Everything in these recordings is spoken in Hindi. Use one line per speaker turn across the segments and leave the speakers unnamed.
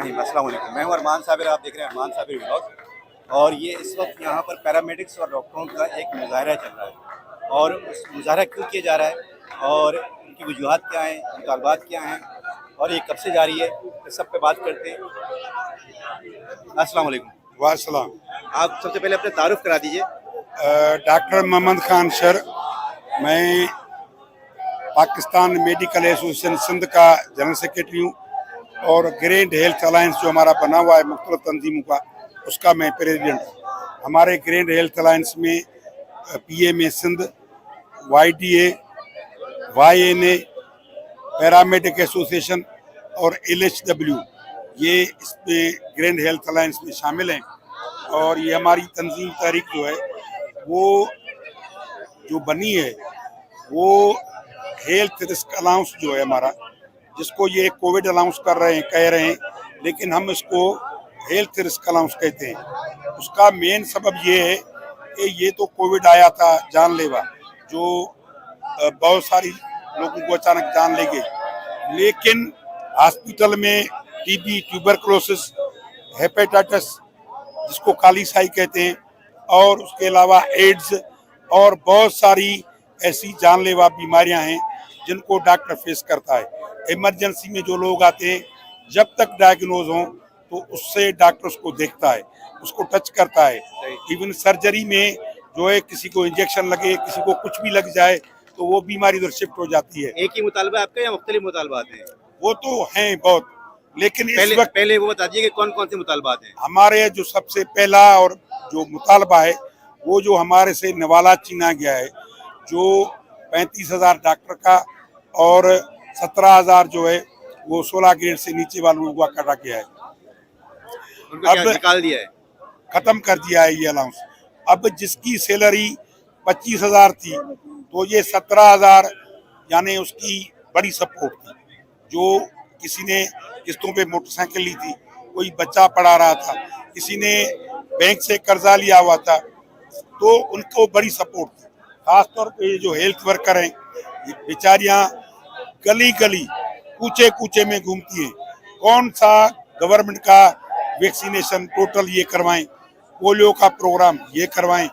रहीम, अस्सलाम वालेकुम। मैं हूं अरमान साबिर, आप देख रहे हैं अरमान साबिर व्लॉग। और ये इस वक्त यहाँ पर पैरामेडिक्स और डॉक्टरों का एक मुजाहरा चल रहा है। और उस मुजाहरा क्यों किया जा रहा है और उनकी वजूहात क्या हैं, मुतालबात क्या हैं और ये कब से जारी है, इस सब पे बात करते हैं। अस्सलाम वालेकुम।
वासलाम।
आप सबसे पहले अपने तारुफ करा दीजिए।
डॉक्टर मोहम्मद खान सर, मैं पाकिस्तान मेडिकल एसोसिएशन सिंध का जनरल सेक्रेटरी हूँ और ग्रैंड हेल्थ अलायंस जो हमारा बना हुआ है मुख्तलिफ तंजीमों का, उसका मैं प्रेसिडेंट हूँ। हमारे ग्रैंड हेल्थ अलायंस में PMA Sindh, YDA, YNA, paramedic association और LHW, ये इसमें ग्रैंड हेल्थ अलायंस में शामिल हैं। और ये हमारी तंजीम तारीख जो है वो जो बनी है वो हेल्थ रिस्क अलाउंस जो है हमारा, जिसको ये कोविड अलाउंस कर रहे हैं, कह रहे हैं, लेकिन हम इसको हेल्थ रिस्क अलाउंस कहते हैं। उसका मेन सबब ये है कि ये तो कोविड आया था जानलेवा, जो बहुत सारी लोगों को अचानक जान ले गई, लेकिन हॉस्पिटल में TB, ट्यूबरकुलोसिस, हेपेटाइटिस जिसको काली साई कहते हैं, और उसके अलावा एड्स और बहुत सारी ऐसी जानलेवा बीमारियां हैं जिनको डॉक्टर फेस करता है। इमरजेंसी में जो लोग आते हैं, जब तक डायग्नोज हों तो उससे डॉक्टर उसको देखता है, उसको टच करता है। इवन सर्जरी में जो है किसी को इंजेक्शन लगे, किसी को कुछ भी लग जाए तो वो बीमारी उधर शिफ्ट हो जाती है।
एक ही मुतालबा है आपका या मुख्तलिफ मुतालबात हैं?
वो तो हैं बहुत, लेकिन इस वक्त
पहले वो बता दीजिए कि कौन कौन से मुतालबात हैं।
हमारे जो सबसे पहला और जो मुतालबा है वो जो हमारे से नवाला छीना गया है, जो 35,000 डॉक्टर का और 17,000 जो है वो 16 ग्रेड से नीचे वालों का काटा गया है।
उनको क्या निकाल दिया है?
खत्म कर दिया है ये अलाउंस। अब जिसकी सैलरी 25,000 थी तो ये 17,000, यानी उसकी बड़ी सपोर्ट थी। जो किसी ने किस्तों पे मोटरसाइकिल ली थी, कोई बच्चा पढ़ा रहा था, किसी ने बैंक से कर्जा लिया हुआ था, तो उनको बड़ी सपोर्ट थी। खासतौर पे जो हेल्थ वर्कर हैं, ये बेचारियां गली गली कूचे कूचे में घूमती हैं, कौन सा गवर्नमेंट का वैक्सीनेशन टोटल ये करवाएं, पोलियो का प्रोग्राम ये करवाएं,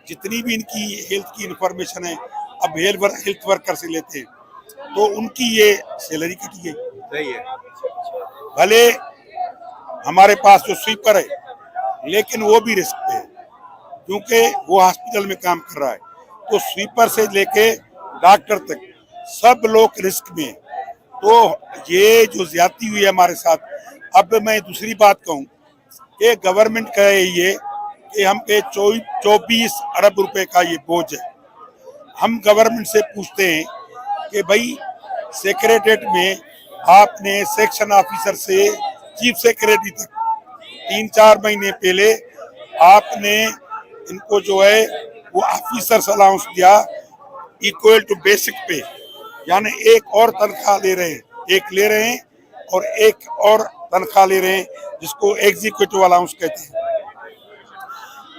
जितनी भी इनकी हेल्थ की इंफॉर्मेशन है अब हेल्थ वर्कर से लेते हैं, तो उनकी ये सैलरी कटी गई।
सही है।
भले हमारे पास जो स्वीपर है, लेकिन वो भी रिस्क पे है क्योंकि वो हॉस्पिटल में काम कर रहा है, तो स्वीपर से लेके डॉक्टर तक सब लोग रिस्क में है। तो ये जो ज्यादती हुई है हमारे साथ, अब मैं दूसरी बात कहूँ कि गवर्नमेंट कहे ये कि हम पे 24 अरब रुपए का ये बोझ है। हम गवर्नमेंट से पूछते हैं कि भाई सेक्रेटरीट में आपने सेक्शन ऑफिसर से चीफ सेक्रेटरी तक 3-4 महीने पहले आपने इनको जो है वो ऑफिसर्स अलाउंस दिया इक्वल टू बेसिक पे, यानी एक और तनख्वाह ले रहे हैं, एक ले रहे हैं और एक और तनख्वाह ले रहे हैं, जिसको एग्जीक्यूटिव अलाउंस कहते हैं।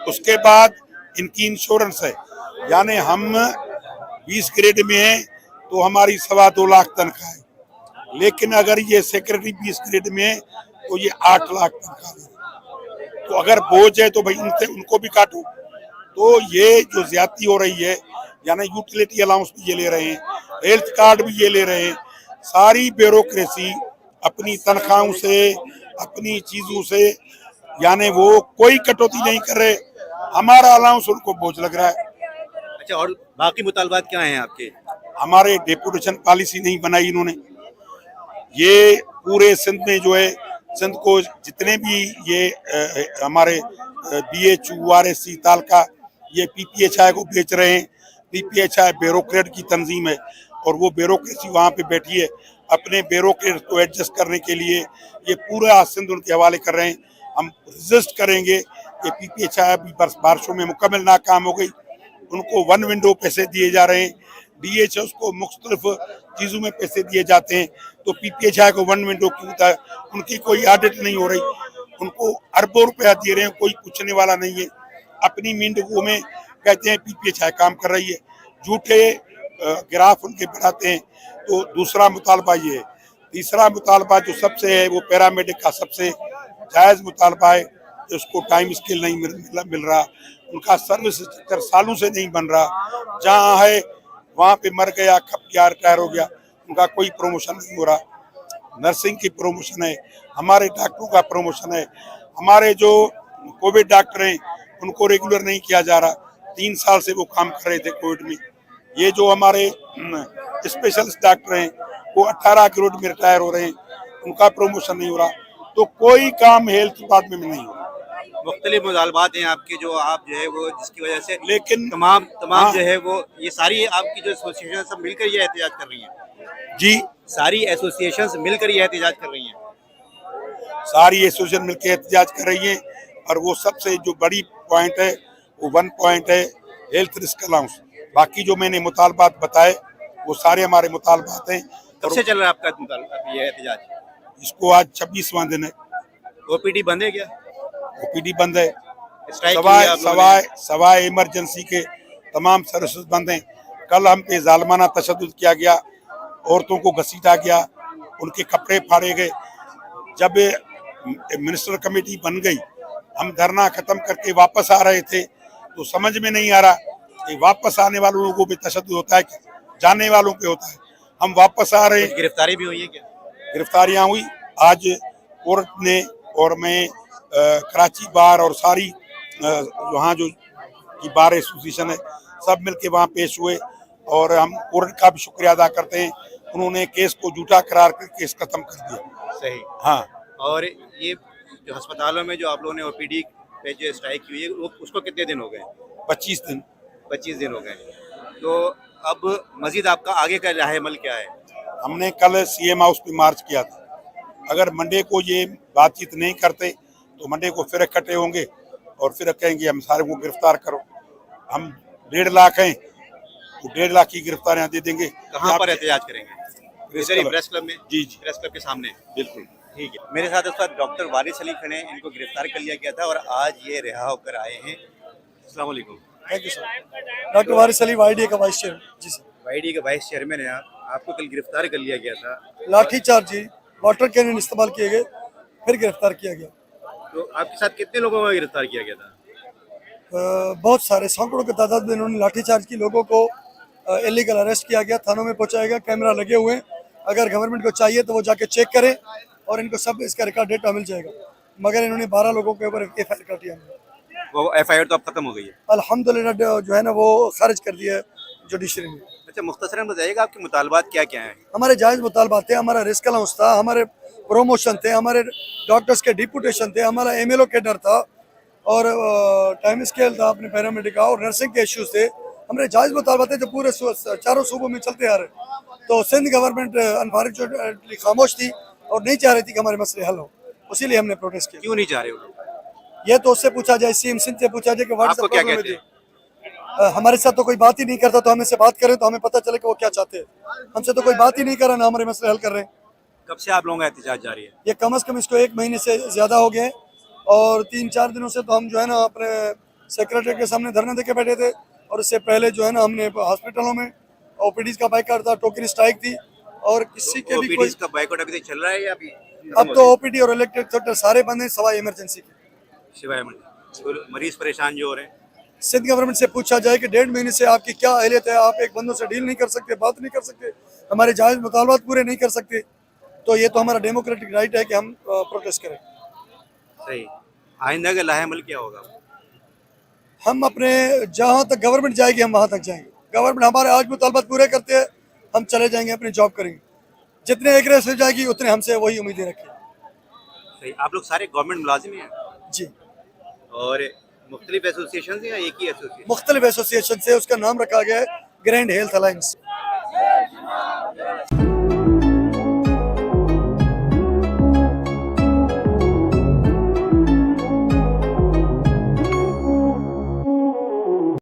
उसके बाद इनकी इंश्योरेंस है, यानी हम 20 ग्रेड में हैं तो हमारी 2.25 लाख तनख्वाह है, लेकिन अगर ये सेक्रेटरी 20 ग्रेड में है तो ये 8 लाख तनख्वाह है। तो अगर बोझ है तो भाई उनसे उनको भी काटो। तो ये जो ज्यादती हो रही है, यानी यूटिलिटी अलाउंस भी ये ले रहे हैं, हेल्थ कार्ड भी ये ले रहे हैं, सारी ब्यूरोक्रेसी अपनी तनख्वाहों से, अपनी चीजों से, यानी वो कोई कटौती नहीं कर रहे, हमारा अलाउंस उनको बोझ लग रहा है।
अच्छा, और बाकी मुतालबात क्या हैं आपके?
हमारे डेपुटेशन पॉलिसी नहीं बनाई इन्होंने। ये पूरे सिंध में जो है, सिंध को जितने भी ये हमारे BHU RSC तालका ये PPHI को बेच रहे हैं। PPHI ब्यूरोक्रेट की तंजीम है और वो ब्यूरोक्रेसी वहाँ पे बैठी है, अपने ब्यूरोक्रेट को एडजस्ट करने के लिए ये पूरा सिंध उनके हवाले कर रहे हैं। हम रजिस्ट करेंगे कि PPHI अभी बारिशों में मुकम्मल नाकाम हो गई, उनको 1 विंडो पैसे दिए जा रहे हैं, DHS को मुख्तलिफ चीज़ों में पैसे दिए जाते हैं, तो PPHI को 1 विंडो क्यों था? उनकी कोई ऑडिट नहीं हो रही, उनको अरबों रुपया दे रहे हैं, कोई पूछने वाला नहीं है। अपनी मीडिया में कहते हैं PPHI काम कर रही है, झूठे ग्राफ उनके बढ़ाते हैं। तो दूसरा मुतालबा ये है तीसरा मुतालबा जो सबसे है वो पैरामेडिक का सबसे जायज़ मुतालबा है कि उसको टाइम स्केल नहीं मिल रहा, उनका सर्विस स्ट्रक्चर सालों से नहीं बन रहा, जहाँ है वहाँ पे मर गया, खप गया, रिटायर हो गया, उनका कोई प्रमोशन नहीं हो रहा। नर्सिंग की प्रमोशन है, हमारे डॉक्टरों का प्रमोशन है, हमारे जो कोविड डॉक्टर हैं उनको रेगुलर नहीं किया जा रहा। 3 साल से वो काम कर रहे थे कोविड में। ये जो हमारे स्पेशलिस्ट डॉक्टर हैं वो 18 करोड़ में रिटायर हो रहे हैं, उनका प्रमोशन नहीं हो रहा। तो कोई काम हेल्थ डिपार्टमेंट में नहीं हो रहा।
मुख्तलिफ मुतालबात हैं आपके, जो आप जो है वो जिसकी वजह से
लेकिन
तमाम
हाँ,
जो है वो ये सारी आपकी जो एसोसिएशन सब मिलकर ये एहतजाज कर रही हैं।
जी
सारी एसोसिएशंस मिलकर ये एहतजाज कर रही हैं।
सारी एसोसिएशन मिलकर एहतजाज कर रही है, और वो सबसे जो बड़ी पॉइंट है वो 1 पॉइंट है हेल्थ रिस्क अलाउंस। बाकी जो मैंने मुतालबात बताए वो सारे हमारे मुतालबात हैं।
कब से चल रहा है आपका ये एहतजाज?
इसको आज 26वां दिन है।
ओपीडी बंद है क्या?
ओपीडी बंद है,
स्ट्राइक की है आप लोगों ने?
सवाए इमरजेंसी के तमाम सर्विसेज बंद हैं। कल हम पे जालमाना तशद्दुद किया गया, औरतों को घसीटा गया, उनके कपड़े फाड़े गए। जब मिनिस्टर कमेटी बन गई, हम धरना खत्म करके वापस आ रहे थे तो समझ में नहीं आ रहा कि वापस आने वालों लोगों पे तशद्दुद होता है कि जाने वालों पे होता है। हम वापस आ रहे हैं।
गिरफ्तारी भी हुई है क्या?
गिरफ्तारियां हुई आज कोर्ट ने, और मैं कराची बार और सारी वहाँ जो की बार एसोसिएशन है सब मिलके वहाँ पेश हुए, और हम कोर्ट का भी शुक्रिया अदा करते हैं, उन्होंने केस को झूठा करार कर केस खत्म कर दिया।
सही।
हाँ,
और ये जो अस्पतालों में जो आप लोगों ने ओपीडी पे जो स्ट्राइक की हुई है वो उसको कितने दिन हो गए?
25 दिन।
25 दिन हो गए। तो अब मजीद आपका आगे का राह-ए-अमल क्या है?
हमने कल सीएम हाउस पे मार्च किया था। अगर मंडे को ये बातचीत नहीं करते तो मंडे को फिर इकट्ठे होंगे और फिर कहेंगे हम सारे को गिरफ्तार करो। हम 1.5 लाख हैं तो 1.5 लाख की गिरफ्तारियां दे देंगे।
कहाँ पर एहतजाज करेंगे? प्रेस क्लब में?
जी जी,
प्रेस क्लब के सामने।
बिल्कुल।
ठीक है। मेरे साथ उस वक्त डॉक्टर वारिस अली खड़े हैं, इनको गिरफ्तार कर लिया गया था और आज ये रिहा होकर आए हैं। अस्सलाम वालेकुम।
Thank you sir. Doctor Waris Ali YDA का वाइस चेयरमैन। जी सर।
वाईडी का वाइस चेयरमैन है आप, आपको कल गिरफ्तार कर लिया गया था।
लाठीचार्ज जी, वाटर कैनन इस्तेमाल किए गए, फिर गिरफ्तार किया गया।
तो आपके साथ कितने लोगों को गिरफ्तार किया गया था?
बहुत सारे सैकड़ों की तादाद में इन्होंने लाठीचार्ज की, लोगों को इलीगल अरेस्ट किया गया, थानों में पहुंचाया गया, कैमरा लगे हुए हैं। अगर गवर्नमेंट को चाहिए तो वो जाके चेक करे और इनको सब इसका रिकॉर्ड डेटा मिल जाएगा। मगर इन्होंने 12 लोगों के ऊपर एफआईआर कर दिया।
वो एफआईआर तो अब खत्म हो गई है
अल्हम्दुलिल्लाह, जो है ना वो खारिज कर दिया है जुडिशरी ने।
अच्छा, मुख्तसरन बताइएगा आपके मुतालबात क्या क्या हैं?
हमारे जायज़ मुतालबात थे, हमारा रिस्क अलाउंस था, हमारे प्रमोशन थे, हमारे डॉक्टर्स के डिप्यूटेशन थे, हमारा एमएलओ कैडर था, और टाइम स्केल था अपने पैरामेडिक का, और नर्सिंग के इश्यूज थे। हमारे जायज़ मुतालबात थे जो पूरे चारों सूबों में चलते आ रहे। तो सिंध गवर्नमेंट अनफॉर्चुनेटली खामोश थी और नहीं चाह रही थी कि हमारे मसले हल हो, इसीलिए हमने प्रोटेस्ट किया।
क्यों नहीं चाह रहे हो?
ये तो उससे पूछा जाए, सीएम सिंध से पूछा जाए कि व्हाट इज
आपको
द
क्या
प्रॉब्लम
कहते हैं?
हमारे साथ तो कोई बात ही नहीं करता, तो हमें से बात करें तो हमें पता चले कि वो क्या चाहते हैं। हमसे तो कोई बात ही नहीं कर रहा, ना हमारे मसले हल कर रहे हैं।
कब से आप लोगों का एहतजाज जारी है?
ये कम से कम इसको 1 महीने से ज़्यादा हो गए, और 3-4 दिनों से तो हम जो है ना अपने सेक्रेटरी के सामने धरना देके बैठे थे, और इससे पहले जो है ना हमने हॉस्पिटलों में ओपीडीज का बाइकाट था, टोकन स्ट्राइक थी, और किसी के भी कोई।
ओपीडीज का बाइकआउट अभी तक चल रहा है या अभी?
अब तो ओपीडी और इलेक्ट्रिक सेक्टर सारे बंद हैं सिवाय इमरजेंसी के।
सिवाय मरीज परेशान जो हो रहे हैं।
सिंध गवर्नमेंट से पूछा जाए कि 1.5 महीने से आपकी क्या अहलियत है, आप एक बंदों से डील नहीं कर सकते, बात नहीं कर सकते, हमारे जायज़ मुतालबात पूरे नहीं कर सकते, तो ये तो हमारा डेमोक्रेटिक राइट है कि हम प्रोटेस्ट करें।
सही। आइंदा का लाहे-अमल क्या होगा?
हम अपने जहाँ तक गवर्नमेंट जाएगी हम वहाँ तक जाएंगे। गवर्नमेंट हमारे आज मुतालबात पूरे करते हैं, हम चले जाएंगे, अपनी जॉब करेंगे। जितने एग्रेसिव जाएगी उतने हमसे वही उम्मीदें रखें।
सही। आप लोग सारे गवर्नमेंट मुलाजिम हैं?
जी।
और मुख्तलिफ एसोसिएशन से या एक ही एसोसिएशन?
मुख्तलिफ एसोसिएशन से, उसका नाम रखा गया है ग्रैंड हेल्थ अलायंस।